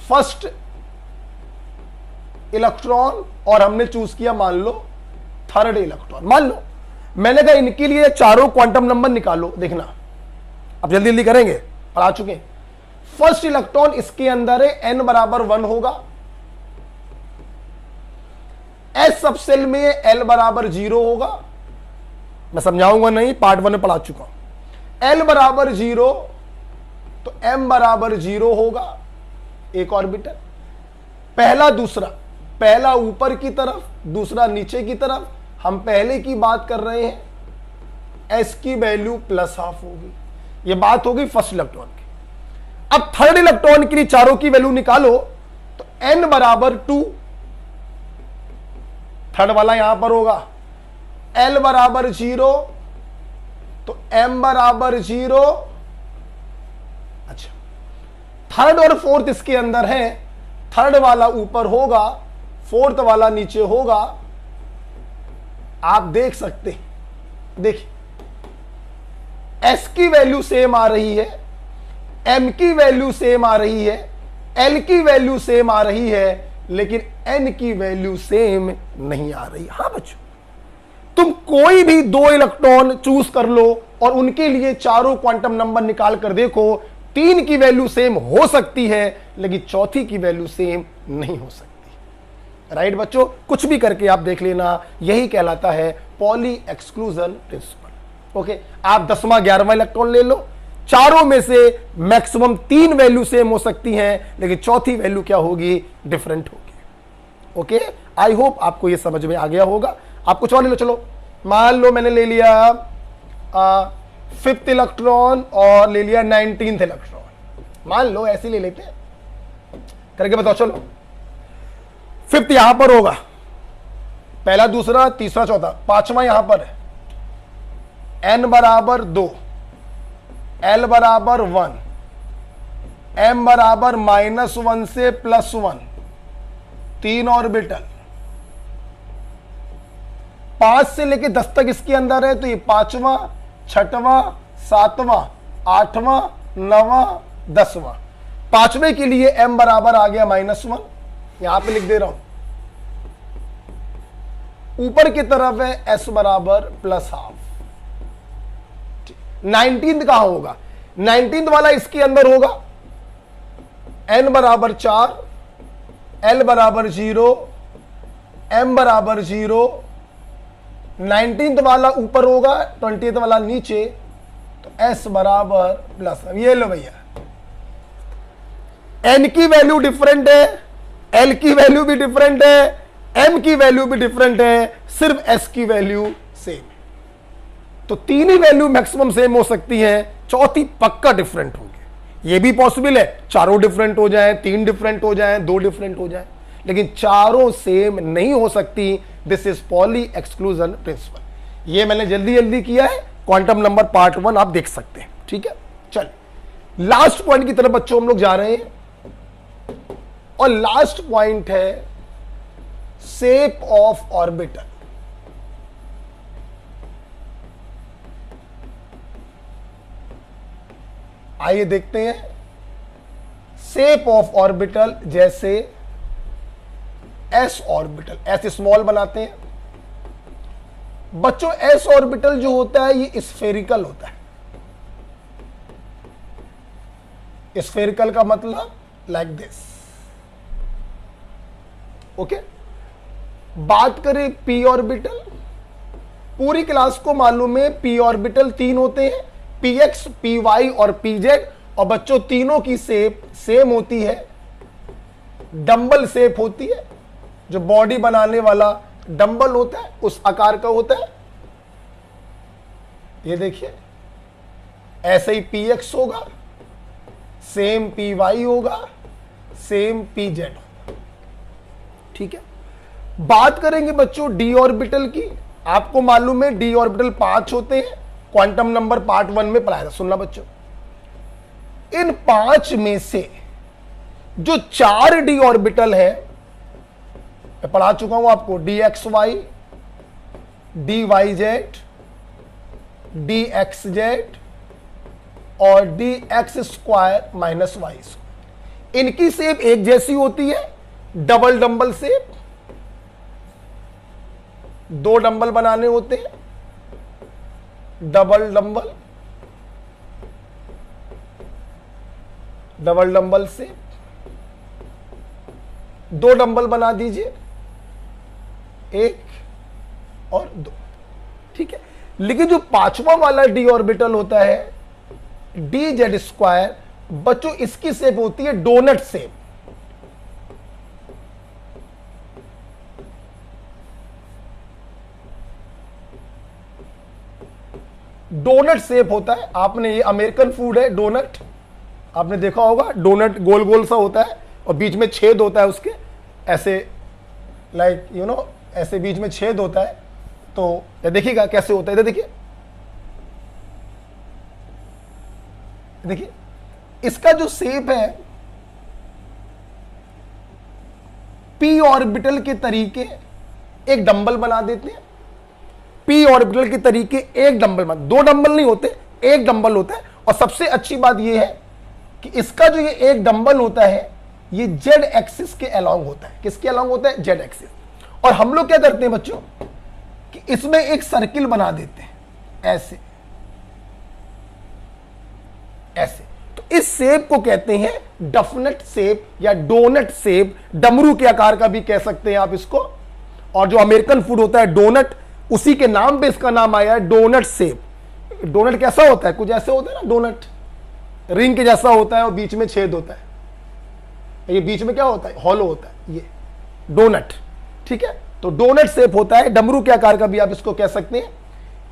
फर्स्ट इलेक्ट्रॉन और हमने चूज किया मान लो थर्ड इलेक्ट्रॉन। मान लो मैंने कहा इनके लिए चारों क्वांटम नंबर निकालो। देखना, अब जल्दी जल्दी करेंगे, पढ़ा चुके हैं। फर्स्ट इलेक्ट्रॉन इसके अंदर है, n बराबर 1 होगा, s सबसेल में l बराबर 0 होगा। मैं समझाऊंगा नहीं, पार्ट 1 में पढ़ा चुका हूं। l बराबर 0 तो m बराबर 0 होगा। एक ऑर्बिटल, पहला दूसरा, पहला ऊपर की तरफ, दूसरा नीचे की तरफ। हम पहले की बात कर रहे हैं, s की वैल्यू +½ होगी। यह बात होगी फर्स्ट इलेक्ट्रॉन की। अब थर्ड इलेक्ट्रॉन के लिए चारों की वैल्यू निकालो, तो n बराबर 2, थर्ड वाला यहां पर होगा। l बराबर 0 तो m बराबर 0। अच्छा, थर्ड और फोर्थ इसके अंदर है, थर्ड वाला ऊपर होगा, फोर्थ वाला नीचे होगा। आप देख सकते हैं, देखिए s की वैल्यू सेम आ रही है, m की वैल्यू सेम आ रही है, l की वैल्यू सेम आ रही है, लेकिन n की वैल्यू सेम नहीं आ रही। हां बच्चों, तुम कोई भी 2 इलेक्ट्रॉन चूज कर लो और उनके लिए चारों क्वांटम नंबर निकाल कर देखो, 3 की वैल्यू सेम हो सकती है, लेकिन चौथी की वैल्यू सेम नहीं हो सकती। राइट बच्चों, कुछ भी करके आप देख लेना, यही कहलाता है पॉली एक्सक्लूजन प्रिंसिपल। ओके, आप 10वां 11वां इलेक्ट्रॉन ले लो, चारों में से मैक्सिमम 3 वैल्यू सेम हो सकती हैं, लेकिन चौथी वैल्यू क्या होगी, डिफरेंट होगी। ओके, आई होप आपको यह समझ में आ गया होगा। आप कुछ और ले लो। चलो मान लो मैंने ले लिया 5th इलेक्ट्रॉन और ले लिया 19th इलेक्ट्रॉन। मान लो ऐसे ले लेते हैं, करके बताओ। चलो 5th यहां पर होगा, पहला, दूसरा, तीसरा, चौथा, पांचवा यहां पर है। n बराबर 2, l बराबर 1, m बराबर -1 से +1, 3 ऑर्बिटल। 5 से लेके 10 तक इसके अंदर है, तो ये 5वां, 6वां, 7वां, 8वां, 9वां, 10वां। 5वें के लिए m बराबर आ गया -1, यहां पे लिख दे रहा हूं। ऊपर की तरफ है s बराबर +12। 19th कहां होगा? 19th वाला इसके अंदर होगा। n बराबर 4, l बराबर 0, m बराबर 0। 19th वाला ऊपर होगा, 20th वाला नीचे, तो s बराबर +1। ये लो भैया, n की वैल्यू डिफरेंट है, l की वैल्यू भी डिफरेंट है, m की वैल्यू भी डिफरेंट है, सिर्फ s की वैल्यू सेम। तो तीन ही वैल्यू मैक्सिमम सेम हो सकती है, चौथी पक्का डिफरेंट होगी। ये भी पॉसिबल है चारों डिफरेंट हो जाएं, 3 डिफरेंट हो जाएं, 2 डिफरेंट हो जाएं, लेकिन चारों सेम नहीं हो सकती। This is poly exclusion principle. ये मैंने जल्दी जल्दी किया है, क्वांटम नंबर पार्ट 1 आप देख सकते हैं। ठीक है, चल लास्ट पॉइंट की तरफ बच्चों हम लोग जा रहे हैं, और लास्ट पॉइंट है शेप ऑफ ऑर्बिटल। आइए देखते हैं शेप ऑफ ऑर्बिटल। जैसे एस ऑर्बिटल, एस स्मॉल बनाते हैं बच्चों। एस ऑर्बिटल जो होता है ये स्फेरिकल होता है। स्फेरिकल का मतलब लाइक दिस। ओके, बात करें पी ऑर्बिटल, पूरी क्लास को मालूम है पी ऑर्बिटल 3 होते हैं, पी एक्स, पी वाई और पी जेड। और बच्चों तीनों की शेप सेम होती है, डंबल शेप होती है। जो बॉडी बनाने वाला डंबल होता है उस आकार का होता है। ये देखिए, ऐसे ही पी एक्स होगा, सेम पी वाई होगा, सेम पी जेड होगा। ठीक है, बात करेंगे बच्चों डी ऑर्बिटल की। आपको मालूम है डी ऑर्बिटल 5 होते हैं, क्वांटम नंबर पार्ट 1 में पढ़ाया था। सुनना बच्चों, इन 5 में से जो 4 डी ऑर्बिटल है, मैं पढ़ा चुका हूं आपको, D X Y, D Y Z, D X Z और D X square minus Y square. इनकी शेप एक जैसी होती है, डबल डंबल शेप। 2 डंबल बनाने होते हैं, डबल डंबल, डबल डंबल से 2 डंबल बना दीजिए, 1 और 2। ठीक है, लेकिन जो 5वां वाला डी ऑर्बिटल होता है डी जेड स्क्वायर, बच्चों इसकी शेप होती है डोनट शेप। डोनट शेप होता है। आपने, ये अमेरिकन फूड है डोनट, आपने देखा होगा। डोनट गोल गोल सा होता है और बीच में छेद होता है उसके, ऐसे लाइक यू नो, ऐसे बीच में छेद होता है। तो ये देखिएगा कैसे होता है, इधर देखिए, देखिए इसका जो शेप है पी ऑर्बिटल के तरीके एक डंबल बना देते हैं। पी ऑर्बिटल के तरीके एक डंबल बना, 2 डंबल नहीं होते, एक डंबल होता है। और सबसे अच्छी बात यह है कि इसका जो ये एक डंबल होता है ये जेड एक्सिस के अलोंग होता है। किसके अलोंग होता है? Z axis. और हम लोग क्या करते हैं बच्चों कि इसमें एक सर्किल बना देते हैं, ऐसे ऐसे। तो इस शेप को कहते हैं डफनेट शेप या डोनट शेप, डमरू के आकार का भी कह सकते हैं आप इसको। और जो अमेरिकन फूड होता है डोनट, उसी के नाम पे इसका नाम आया है डोनट शेप। डोनट कैसा होता है? कुछ ऐसे होता है ना, डोनट रिंग के जैसा होता है और बीच में छेद होता है। ये बीच में क्या होता है? हॉलो होता है, ये डोनट। ठीक है, तो डोनट शेप होता है, डमरू के आकार का भी आप इसको कह सकते हैं।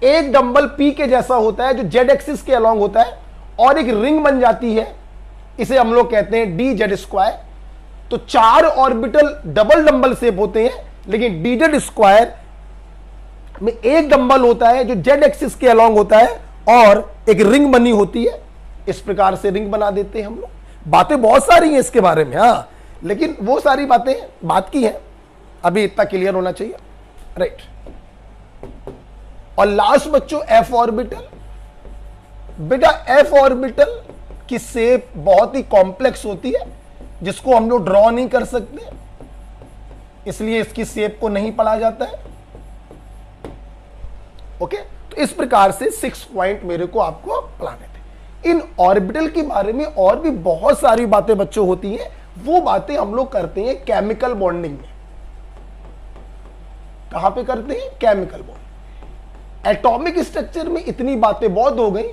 एक डंबल पी के जैसा होता है जो जेड एक्सिस के अलोंग होता है और एक रिंग बन जाती है, इसे हम लोग कहते हैं डी जेड स्क्वायर। तो 4 ऑर्बिटल डबल डंबल शेप होते हैं, लेकिन डी जेड स्क्वायर में एक डंबल होता है जो जेड एक्सिस के अलॉन्ग होता है और एक रिंग बनी होती है। इस प्रकार से रिंग बना देते हैं हम लोग। बातें बहुत सारी हैं इसके बारे में, हाँ, लेकिन वो सारी बातें बात की हैं, अभी इतना क्लियर होना चाहिए, राइट। और लास्ट बच्चों एफ ऑर्बिटल। बेटा एफ ऑर्बिटल की शेप बहुत ही कॉम्प्लेक्स होती है जिसको हम लोग ड्रॉ नहीं कर सकते, इसलिए इसकी शेप को नहीं पढ़ा जाता है। ओके, तो इस प्रकार से 6 पॉइंट मेरे को आपको पढ़ाने थे। इन ऑर्बिटल के बारे में और भी बहुत सारी बातें बच्चों होती हैं, वो बातें हम लोग करते हैं केमिकल बॉन्डिंग में। कहां पे करते हैं? Chemical bond. एटॉमिक स्ट्रक्चर में इतनी बातें बहुत हो गई,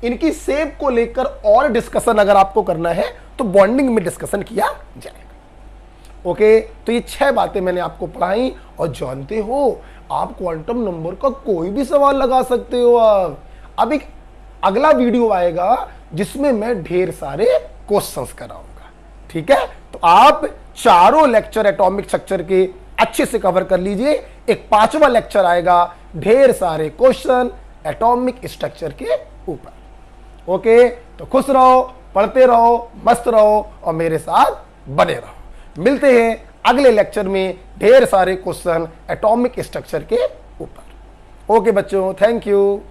इनकी शेप को लेकर और डिस्कशन अगर आपको करना है तो बॉन्डिंग में डिस्कशन किया जाएगा। ओके, तो ये 6 बातें मैंने आपको पढ़ाई। और जानते हो आप क्वांटम नंबर का कोई भी सवाल लगा सकते हो। अब एक अगला वीडियो आएगा जिसमें मैं ढेर सारे क्वेश्चंस कराऊंगा, ठीक है। तो आप चारों लेक्चर एटॉमिक स्ट्रक्चर के अच्छे से कवर कर लीजिए। एक 5वां लेक्चर आएगा, ढेर सारे क्वेश्चन एटॉमिक स्ट्रक्चर के ऊपर। ओके, तो खुश रहो, पढ़ते रहो, मस्त रहो और मेरे साथ बने रहो। मिलते हैं अगले लेक्चर में ढेर सारे क्वेश्चन एटॉमिक स्ट्रक्चर के ऊपर। ओके बच्चों, थैंक यू।